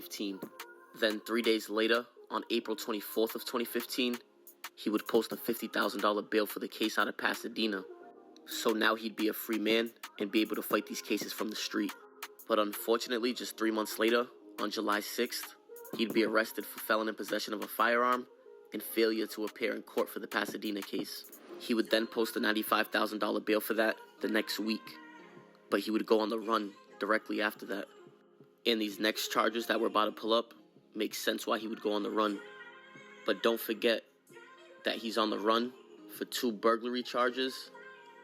2015. Then 3 days later, on April 24th of 2015, he would post a $50,000 bail for the case out of Pasadena. So now he'd be a free man and be able to fight these cases from the street. But unfortunately, just 3 months later, on July 6th, he'd be arrested for felon in possession of a firearm and failure to appear in court for the Pasadena case. He would then post a $95,000 bail for that the next week, but he would go on the run directly after that. And these next charges that we're about to pull up make sense why he would go on the run. But don't forget that he's on the run for 2 burglary charges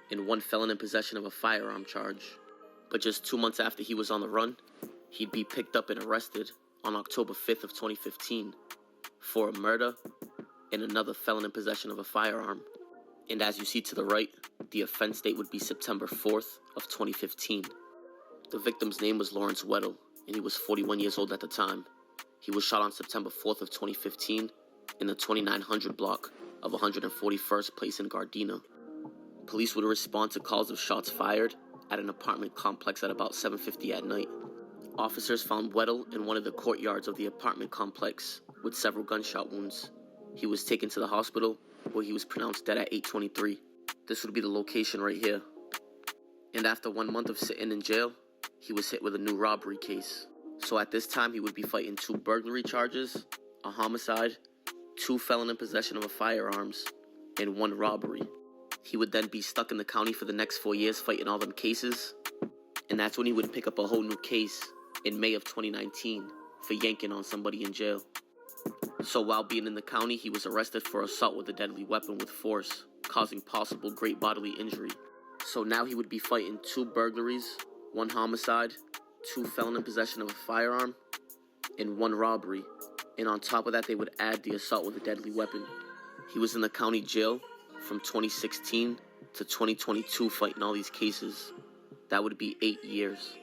and 1 felon in possession of a firearm charge. But just 2 months after he was on the run, he'd be picked up and arrested on October 5th of 2015 for a murder and another felon in possession of a firearm. And as you see to the right, the offense date would be September 4th of 2015. The victim's name was Lawrence Weddle, and he was 41 years old at the time. He was shot on September 4th of 2015 in the 2900 block of 141st Place in Gardena. Police would respond to calls of shots fired at an apartment complex at about 7:50 at night. Officers found Weddle in one of the courtyards of the apartment complex with several gunshot wounds. He was taken to the hospital where he was pronounced dead at 8:23. This would be the location right here. And after 1 month of sitting in jail, he was hit with a new robbery case. So at this time, he would be fighting 2 burglary charges, a homicide, 2 felon in possession of a firearms, and 1 robbery. He would then be stuck in the county for the next 4 years fighting all them cases. And that's when he would pick up a whole new case in May of 2019 for yanking on somebody in jail. So while being in the county, he was arrested for assault with a deadly weapon with force, causing possible great bodily injury. So now he would be fighting 2 burglaries, 1 homicide, 2 felon in possession of a firearm, and 1 robbery. And on top of that, they would add the assault with a deadly weapon. He was in the county jail from 2016 to 2022 fighting all these cases. That would be 8 years.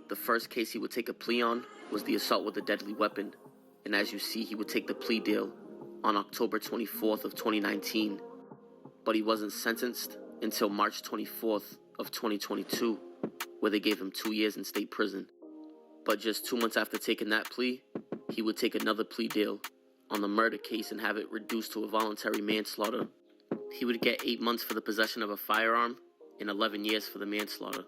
The first case he would take a plea on was the assault with a deadly weapon. And as you see, he would take the plea deal on October 24th of 2019. But he wasn't sentenced until March 24th of 2022, where they gave him 2 years in state prison. But just 2 months after taking that plea, he would take another plea deal on the murder case and have it reduced to a voluntary manslaughter. He would get 8 months for the possession of a firearm and 11 years for the manslaughter.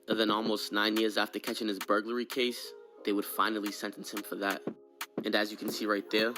And then almost 9 years after catching his burglary case, they would finally sentence him for that. And as you can see right there,